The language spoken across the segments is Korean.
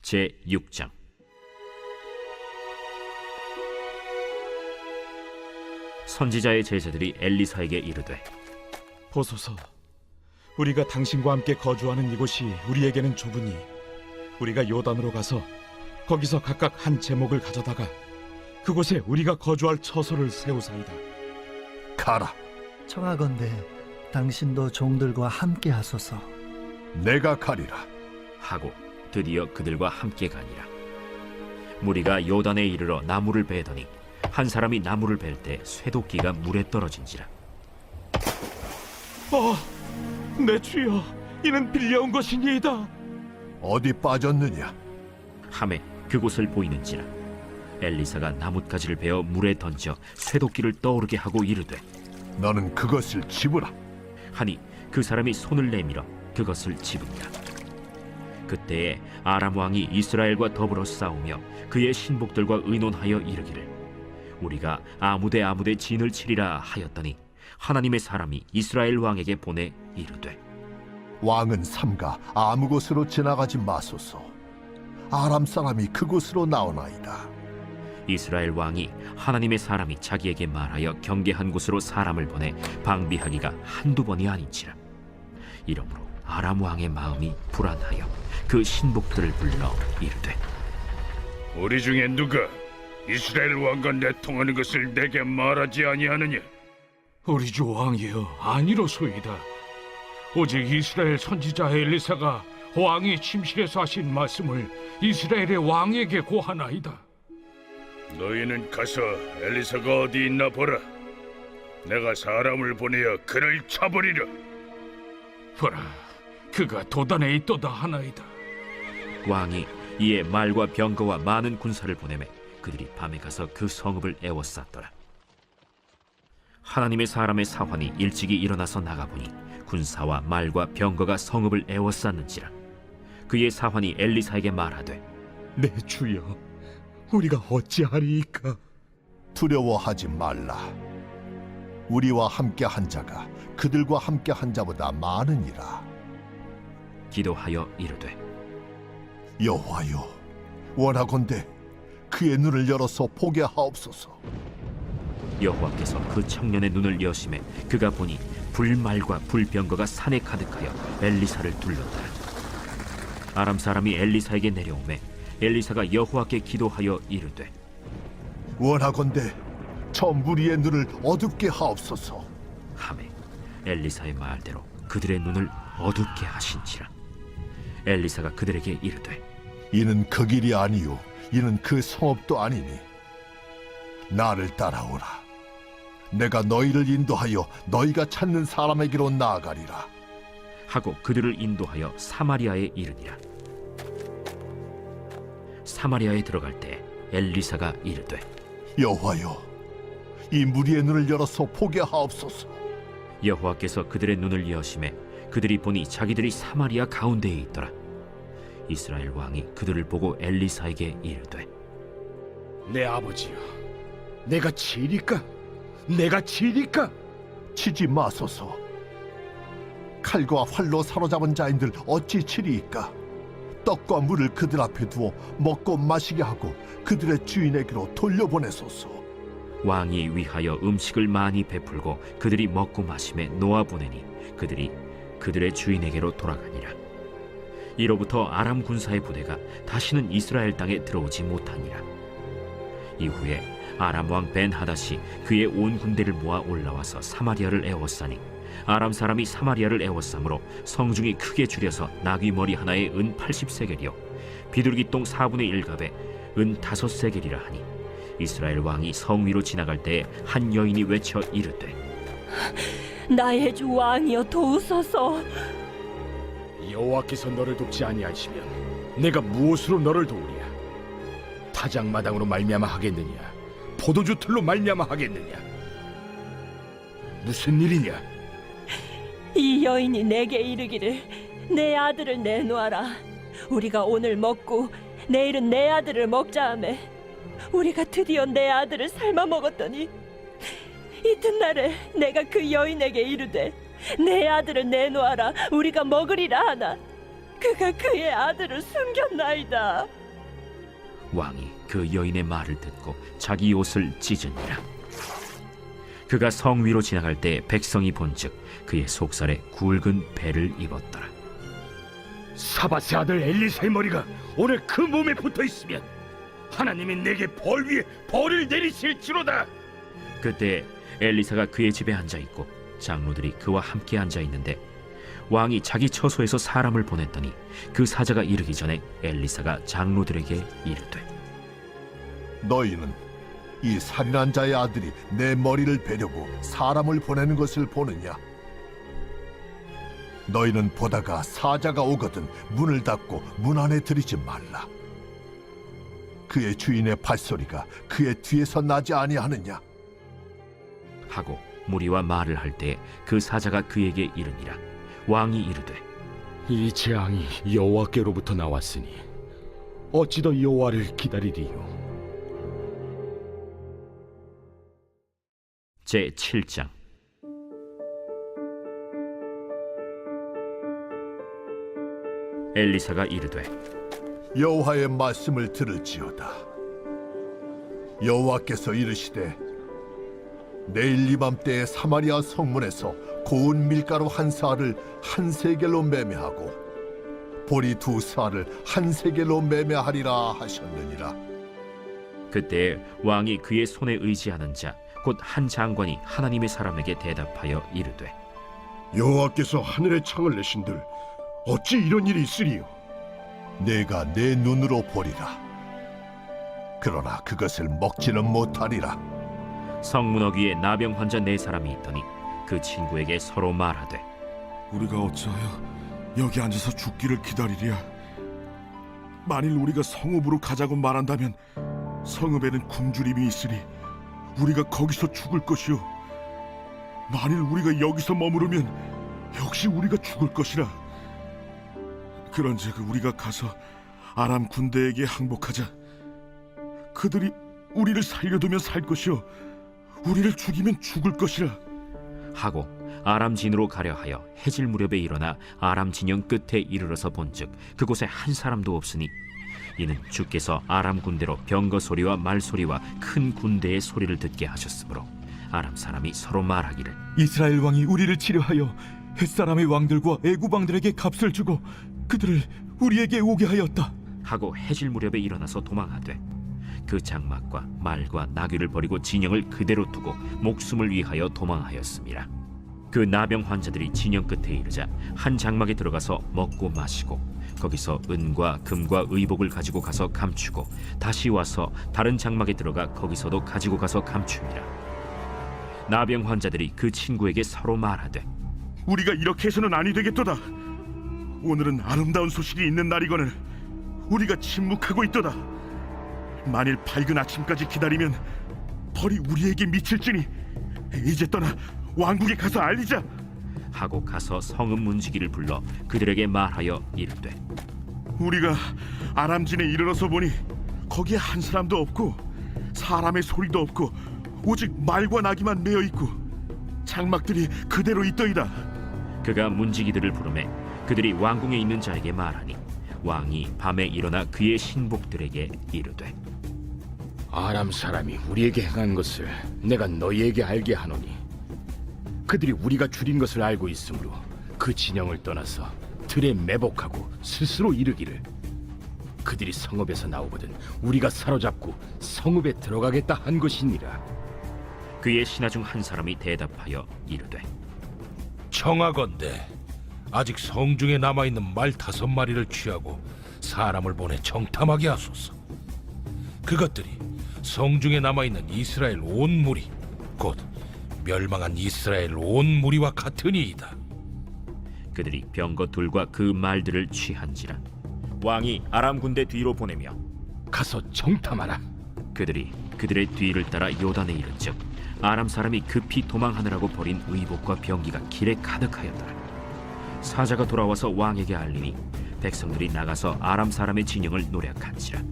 제6장. 선지자의 제자들이 엘리사에게 이르되, 보소서, 우리가 당신과 함께 거주하는 이곳이 우리에게는 좁으니 우리가 요단으로 가서 거기서 각각 한 제목을 가져다가 그곳에 우리가 거주할 처소를 세우사이다. 가라. 청하건대 당신도 종들과 함께 하소서. 내가 가리라. 하고 드디어 그들과 함께 가니라. 무리가 요단에 이르러 나무를 베더니 한 사람이 나무를 벨 때 쇠도끼가 물에 떨어진지라. 내 주여, 이는 빌려온 것이니이다. 어디 빠졌느냐? 함에 그곳을 보이는지라. 엘리사가 나뭇가지를 베어 물에 던져 쇠도끼를 떠오르게 하고 이르되, 너는 그것을 집으라. 하니 그 사람이 손을 내밀어 그것을 집으니라. 그때에 아람 왕이 이스라엘과 더불어 싸우며 그의 신복들과 의논하여 이르기를, 우리가 아무데 진을 치리라 하였더니 하나님의 사람이 이스라엘 왕에게 보내 이르되, 왕은 삼가 아무 곳으로 지나가지 마소서. 아람 사람이 그곳으로 나오나이다. 이스라엘 왕이 하나님의 사람이 자기에게 말하여 경계한 곳으로 사람을 보내 방비하기가 한두 번이 아닌지라. 이러므로 아람 왕의 마음이 불안하여 그 신복들을 불러 이르되, 우리 중에 누가 이스라엘 왕과 내통하는 것을 내게 말하지 아니하느냐? 우리 주 왕이여, 아니로소이다. 오직 이스라엘 선지자 엘리사가 왕이 침실에서 하신 말씀을 이스라엘의 왕에게 고하나이다. 너희는 가서 엘리사가 어디 있나 보라. 내가 사람을 보내어 그를 쳐버리려. 보라, 그가 도단에 있도다 하나이다. 왕이 이에 말과 병거와 많은 군사를 보내매 그들이 밤에 가서 그 성읍을 에워쌌더라. 하나님의 사람의 사환이 일찍이 일어나서 나가보니 군사와 말과 병거가 성읍을 에워쌌는지라. 그의 사환이 엘리사에게 말하되, 내 주여, 우리가 어찌하리이까? 두려워하지 말라. 우리와 함께 한 자가 그들과 함께 한 자보다 많으니라. 기도하여 이르되, 여호와여, 원하건대 그의 눈을 열어서 보게 하옵소서. 여호와께서 그 청년의 눈을 여심해 그가 보니 불말과 불병거가 산에 가득하여 엘리사를 둘렀더라. 아람 사람이 엘리사에게 내려오매 엘리사가 여호와께 기도하여 이르되, 원하건대 저 무리의 눈을 어둡게 하옵소서. 하매 엘리사의 말대로 그들의 눈을 어둡게 하신지라. 엘리사가 그들에게 이르되, 이는 그 길이 아니요 이는 그 성읍도 아니니 나를 따라오라. 내가 너희를 인도하여 너희가 찾는 사람에게로 나아가리라. 하고 그들을 인도하여 사마리아에 이르니라. 사마리아에 들어갈 때 엘리사가 이르되, 여호와여, 이 무리의 눈을 열어서 보게 하옵소서. 여호와께서 그들의 눈을 여심해 그들이 보니 자기들이 사마리아 가운데에 있더라. 이스라엘 왕이 그들을 보고 엘리사에게 이르되, 내 아버지여, 내가 치리까? 내가 치리까? 치지 마소서. 칼과 활로 사로잡은 자인들 어찌 치리이까? 떡과 물을 그들 앞에 두어 먹고 마시게 하고 그들의 주인에게로 돌려보내소서. 왕이 위하여 음식을 많이 베풀고 그들이 먹고 마심에 놓아보내니 그들이 그들의 주인에게로 돌아가니라. 이로부터 아람 군사의 부대가 다시는 이스라엘 땅에 들어오지 못하니라. 이후에 아람 왕 벤하닷이 그의 온 군대를 모아 올라와서 사마리아를 에워싸니 아람 사람이 사마리아를 에워싸므로 성중이 크게 줄여서 나귀 머리 하나에 은 80세겔이요 비둘기 똥 4분의 1갑에 은 5세겔이라 하니, 이스라엘 왕이 성 위로 지나갈 때에 한 여인이 외쳐 이르되, 나의 주 왕이여, 도우소서. 여호와께서 너를 돕지 아니하시면 내가 무엇으로 너를 도우랴? 타작마당으로 말미암아 하겠느냐? 포도주 틀로 말미암아 하겠느냐? 무슨 일이냐? 이 여인이 내게 이르기를, 내 아들을 내놓아라. 우리가 오늘 먹고 내일은 내 아들을 먹자 하매 우리가 드디어 내 아들을 삶아 먹었더니 이튿날에 내가 그 여인에게 이르되, 내 아들을 내놓아라, 우리가 먹으리라 하나 그가 그의 아들을 숨겼나이다. 왕이 그 여인의 말을 듣고 자기 옷을 찢으니라. 그가 성 위로 지나갈 때 백성이 본즉 그의 속살에 굵은 배를 입었더라. 사밧의 아들 엘리사의 머리가 오늘 그 몸에 붙어 있으면 하나님이 내게 벌 위에 벌을 내리실지로다. 그때 엘리사가 그의 집에 앉아 있고 장로들이 그와 함께 앉아 있는데 왕이 자기 처소에서 사람을 보냈더니 그 사자가 이르기 전에 엘리사가 장로들에게 이르되 너희는 이 살인한 자의 아들이 내 머리를 베려고 사람을 보내는 것을 보느냐? 너희는 보다가 사자가 오거든 문을 닫고 문 안에 들이지 말라. 그의 주인의 발소리가 그의 뒤에서 나지 아니하느냐? 하고 무리와 말을 할 때 그 사자가 그에게 이르니라. 왕이 이르되 이 재앙이 여호와께로부터 나왔으니 어찌 더 여호와를 기다리리요? 제 7장. 엘리사가 이르되 여호와의 말씀을 들을지어다. 여호와께서 이르시되 내일 이맘때에 사마리아 성문에서 고운 밀가루 한 사알을 한 세겔로 매매하고 보리 두 사알을 한 세겔로 매매하리라 하셨느니라. 그때 왕이 그의 손에 의지하는 자 곧 한 장관이 하나님의 사람에게 대답하여 이르되 여호와께서 하늘의 창을 내신들 어찌 이런 일이 있으리요? 내가 내 눈으로 보리라. 그러나 그것을 먹지는 못하리라. 성문어 위에 나병 환자 4사람이 있더니 그 친구에게 서로 말하되 우리가 어찌하여 여기 앉아서 죽기를 기다리랴? 만일 우리가 성읍으로 가자고 말한다면 성읍에는 굶주림이 있으니 우리가 거기서 죽을 것이요, 만일 우리가 여기서 머무르면 역시 우리가 죽을 것이라. 그런즉 우리가 가서 아람 군대에게 항복하자. 그들이 우리를 살려두면 살 것이요 우리를 죽이면 죽을 것이라. 하고 아람 진으로 가려 하여 해질 무렵에 일어나 아람 진영 끝에 이르러서 본즉 그곳에 한 사람도 없으니 이는 주께서 아람 군대로 병거 소리와 말 소리와 큰 군대의 소리를 듣게 하셨으므로 아람 사람이 서로 말하기를 이스라엘 왕이 우리를 치려하여 햇사람의 왕들과 애굽 왕들에게 값을 주고 그들을 우리에게 오게 하였다 하고 해질 무렵에 일어나서 도망하되 그 장막과 말과 나귀를 버리고 진영을 그대로 두고 목숨을 위하여 도망하였습니다. 그 나병 환자들이 진영 끝에 이르자 한 장막에 들어가서 먹고 마시고 거기서 은과 금과 의복을 가지고 가서 감추고 다시 와서 다른 장막에 들어가 거기서도 가지고 가서 감춥니다. 나병 환자들이 그 친구에게 서로 말하되 우리가 이렇게 해서는 아니 되겠도다. 오늘은 아름다운 소식이 있는 날이거늘 우리가 침묵하고 있도다. 만일 밝은 아침까지 기다리면 벌이 우리에게 미칠지니 이제 떠나 왕국에 가서 알리자. 하고 가서 성읍 문지기를 불러 그들에게 말하여 이르되 우리가 아람진에 이르러서 보니 거기에 한 사람도 없고 사람의 소리도 없고 오직 말과 나귀만 메어 있고 장막들이 그대로 있더이다. 그가 문지기들을 부르매 그들이 왕궁에 있는 자에게 말하니 왕이 밤에 일어나 그의 신복들에게 이르되 아람 사람이 우리에게 행한 것을 내가 너희에게 알게 하노니 그들이 우리가 줄인 것을 알고 있으므로 그 진영을 떠나서 들에 매복하고 스스로 이르기를 그들이 성읍에서 나오거든 우리가 사로잡고 성읍에 들어가겠다 한 것이니라. 그의 신하 중 한 사람이 대답하여 이르되 청하건대 아직 성중에 남아있는 말 5마리를 취하고 사람을 보내 정탐하게 하소서. 그것들이 성중에 남아있는 이스라엘 온 무리 곧 멸망한 이스라엘 온 무리와 같으니이다. 그들이 병거 둘과 그 말들을 취한지라 왕이 아람 군대 뒤로 보내며 가서 정탐하라. 그들이 그들의 뒤를 따라 요단에 이른즉 아람 사람이 급히 도망하느라고 버린 의복과 병기가 길에 가득하였더라. 사자가 돌아와서 왕에게 알리니 백성들이 나가서 아람 사람의 진영을 노략한지라.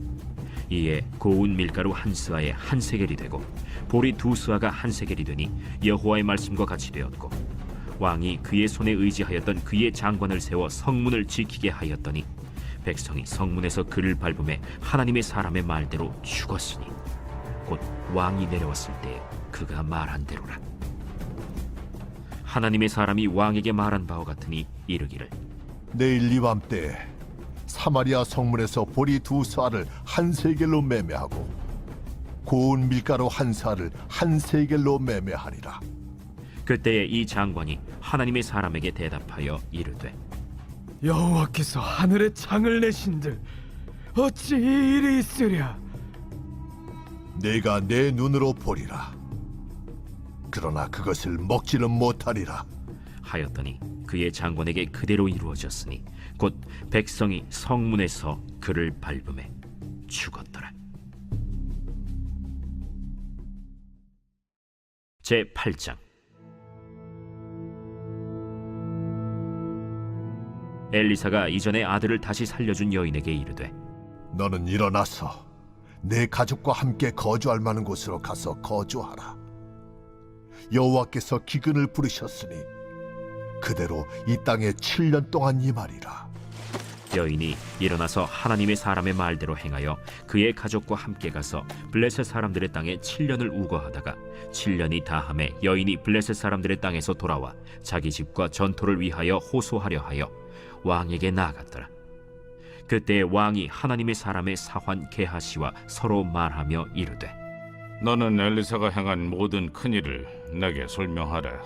이에 고운 밀가루 한 스아에 한 세겔이 되고 보리 2스아가 한 세겔이 되니 여호와의 말씀과 같이 되었고 왕이 그의 손에 의지하였던 그의 장관을 세워 성문을 지키게 하였더니 백성이 성문에서 그를 밟음에 하나님의 사람의 말대로 죽었으니 곧 왕이 내려왔을 때 그가 말한 대로라. 하나님의 사람이 왕에게 말한 바와 같으니 이르기를 내일 이밤 때 사마리아 성문에서 보리 2쌀을 한 세겔로 매매하고 고운 밀가루 1쌀을 한 세겔로 매매하리라. 그때에 이 장관이 하나님의 사람에게 대답하여 이르되 여호와께서 하늘에 창을 내신들 어찌 이 일이 있으랴. 내가 내 눈으로 보리라. 그러나 그것을 먹지는 못하리라. 하였더니 그의 장관에게 그대로 이루어졌으니 곧 백성이 성문에서 그를 밟음에 죽었더라. 제 8장. 엘리사가 이전에 아들을 다시 살려준 여인에게 이르되 너는 일어나서 내 가족과 함께 거주할 만한 곳으로 가서 거주하라. 여호와께서 기근을 부르셨으니 그대로 이 땅에 7년 동안 임하리라. 여인이 일어나서 하나님의 사람의 말대로 행하여 그의 가족과 함께 가서 블레셋 사람들의 땅에 7년을 우거하다가 7년이 다함에 여인이 블레셋 사람들의 땅에서 돌아와 자기 집과 전토를 위하여 호소하려 하여 왕에게 나아갔더라. 그때 왕이 하나님의 사람의 사환 게하시와 서로 말하며 이르되 너는 엘리사가 행한 모든 큰일을 내게 설명하라.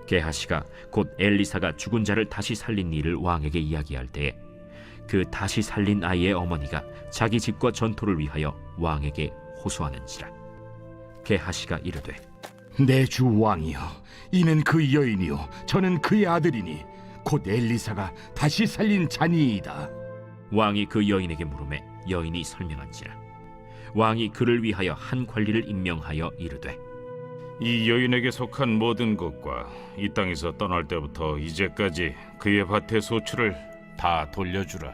게하시가 곧 엘리사가 죽은 자를 다시 살린 일을 왕에게 이야기할 때에 그 다시 살린 아이의 어머니가 자기 집과 전토를 위하여 왕에게 호소하는지라. 게하시가 이르되 내 주 왕이여, 이는 그 여인이요 저는 그의 아들이니 곧 엘리사가 다시 살린 자니이다. 왕이 그 여인에게 물으매 여인이 설명한지라. 왕이 그를 위하여 한 관리를 임명하여 이르되 이 여인에게 속한 모든 것과 이 땅에서 떠날 때부터 이제까지 그의 밭의 소출을 다 돌려주라.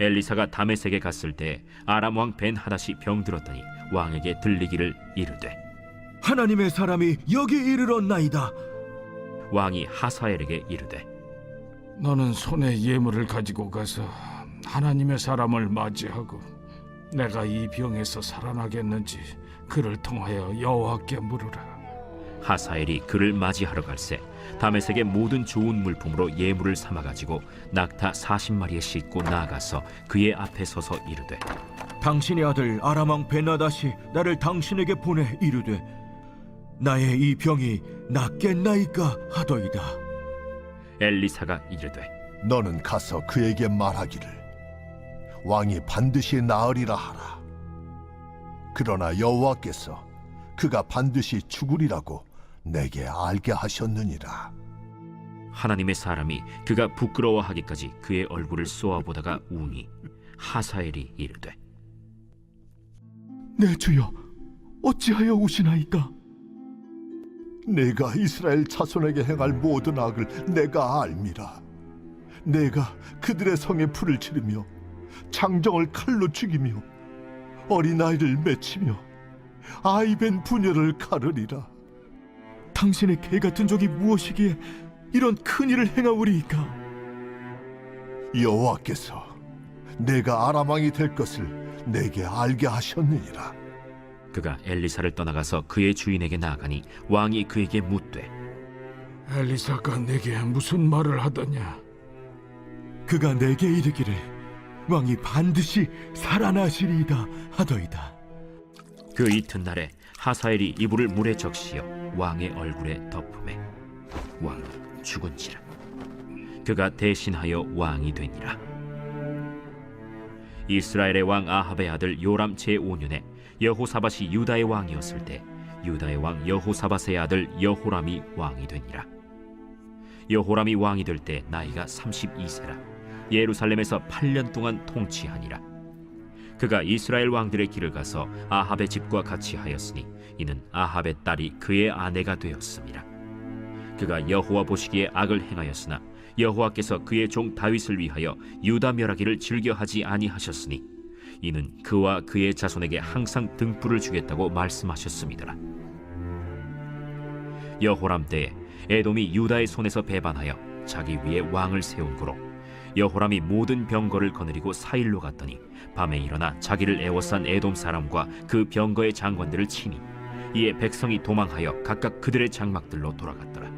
엘리사가 다메섹에 갔을 때 아람 왕 벤하닷이 병들었더니 왕에게 들리기를 이르되 하나님의 사람이 여기 이르렀나이다. 왕이 하사엘에게 이르되 너는 손에 예물을 가지고 가서 하나님의 사람을 맞이하고 내가 이 병에서 살아나겠는지 그를 통하여 여호와께 물으라. 하사엘이 그를 맞이하러 갈새 다메섹의 모든 좋은 물품으로 예물을 삼아 가지고 낙타 40마리에 싣고 나아가서 그의 앞에 서서 이르되 당신의 아들 아람 왕 벤하닷이 나를 당신에게 보내 이르되 나의 이 병이 낫겠나이까 하더이다. 엘리사가 이르되 너는 가서 그에게 말하기를 왕이 반드시 나으리라 하라. 그러나 여호와께서 그가 반드시 죽으리라고 내게 알게 하셨느니라. 하나님의 사람이 그가 부끄러워하기까지 그의 얼굴을 쏘아보다가 우니 하사엘이 이르되 내 주여 어찌하여 우시나이까? 내가 이스라엘 자손에게 행할 모든 악을 내가 알미라. 내가 그들의 성에 불을 지르며 장정을 칼로 죽이며 어린아이를 맺히며 아이벤 부녀를 가르리라. 당신의 개 같은 적이 무엇이기에 이런 큰 일을 행하오리이까? 여호와께서 내가 아람 왕이 될 것을 내게 알게 하셨느니라. 그가 엘리사를 떠나가서 그의 주인에게 나아가니 왕이 그에게 묻되 엘리사가 내게 무슨 말을 하더냐? 그가 내게 이르기를 왕이 반드시 살아나시리이다 하더이다. 그 이튿날에 하사엘이 이불을 물에 적시어 왕의 얼굴에 덮음에 왕이 죽은지라. 그가 대신하여 왕이 되니라. 이스라엘의 왕 아합의 아들 요람 제5년에 여호사밧이 유다의 왕이었을 때 유다의 왕 여호사밧의 아들 여호람이 왕이 되니라. 여호람이 왕이 될 때 나이가 32세라 예루살렘에서 8년 동안 통치하니라. 그가 이스라엘 왕들의 길을 가서 아합의 집과 같이 하였으니 이는 아합의 딸이 그의 아내가 되었습니다. 그가 여호와 보시기에 악을 행하였으나 여호와께서 그의 종 다윗을 위하여 유다 멸하기를 즐겨하지 아니하셨으니 이는 그와 그의 자손에게 항상 등불을 주겠다고 말씀하셨습니다. 여호람 때에 에돔이 유다의 손에서 배반하여 자기 위에 왕을 세운 고로 여호람이 모든 병거를 거느리고 사일로 갔더니 밤에 일어나 자기를 애워싼 에돔 사람과 그 병거의 장관들을 치니 이에 백성이 도망하여 각각 그들의 장막들로 돌아갔더라.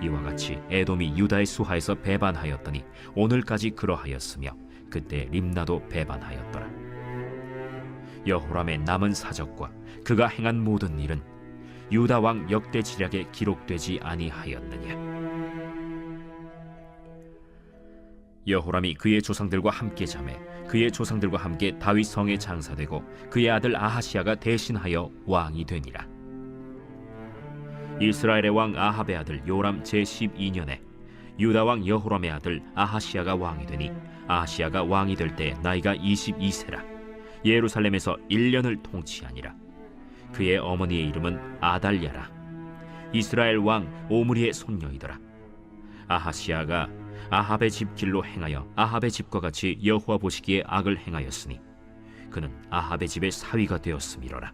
이와 같이 에돔이 유다의 수하에서 배반하였더니 오늘까지 그러하였으며 그때 림나도 배반하였더라. 여호람의 남은 사적과 그가 행한 모든 일은 유다 왕 역대지략에 기록되지 아니하였느냐. 여호람이 그의 조상들과 함께 잠에 그의 조상들과 함께 다윗 성에 장사되고 그의 아들 아하시야가 대신하여 왕이 되니라. 이스라엘의 왕 아합의 아들 요람 제12년에 유다 왕 여호람의 아들 아하시야가 왕이 되니 아하시야가 왕이 될 때 나이가 22세라. 예루살렘에서 1년을 통치하니라. 그의 어머니의 이름은 아달랴라. 이스라엘 왕 오므리의 손녀이더라. 아하시야가 아합의 집 길로 행하여 아합의 집과 같이 여호와 보시기에 악을 행하였으니 그는 아합의 집의 사위가 되었음이로라.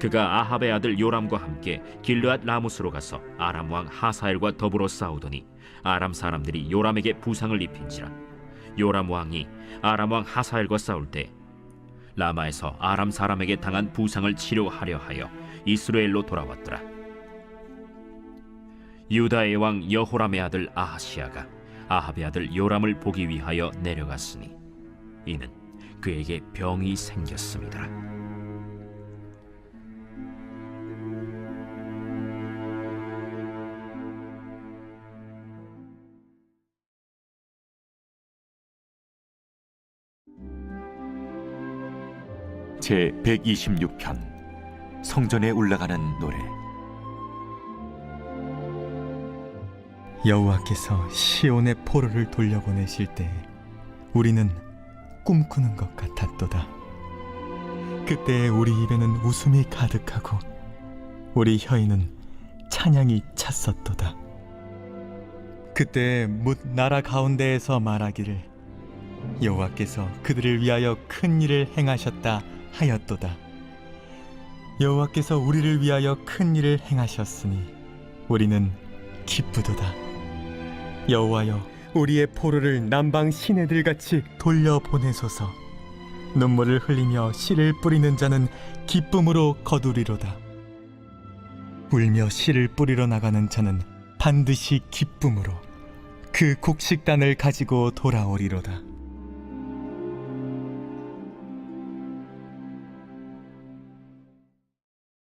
그가 아합의 아들 요람과 함께 길르앗 라모스로 가서 아람 왕 하사엘과 더불어 싸우더니 아람 사람들이 요람에게 부상을 입힌지라. 요람 왕이 아람 왕 하사엘과 싸울 때 라마에서 아람 사람에게 당한 부상을 치료하려 하여 이스라엘로 돌아왔더라. 유다의 왕 여호람의 아들 아하시야가 아합의 아들 요람을 보기 위하여 내려갔으니 이는 그에게 병이 생겼음이더라. 제 126편 성전에 올라가는 노래. 여호와께서 시온의 포로를 돌려보내실 때 우리는 꿈꾸는 것 같았도다. 그때 우리 입에는 웃음이 가득하고 우리 혀에는 찬양이 찼었도다. 그때 뭇 나라 가운데에서 말하기를 여호와께서 그들을 위하여 큰 일을 행하셨다 하였도다. 여호와께서 우리를 위하여 큰 일을 행하셨으니 우리는 기쁘도다. 여호와여, 우리의 포로를 남방 시내들같이 돌려보내소서. 눈물을 흘리며 씨를 뿌리는 자는 기쁨으로 거두리로다. 울며 씨를 뿌리러 나가는 자는 반드시 기쁨으로 그 곡식단을 가지고 돌아오리로다.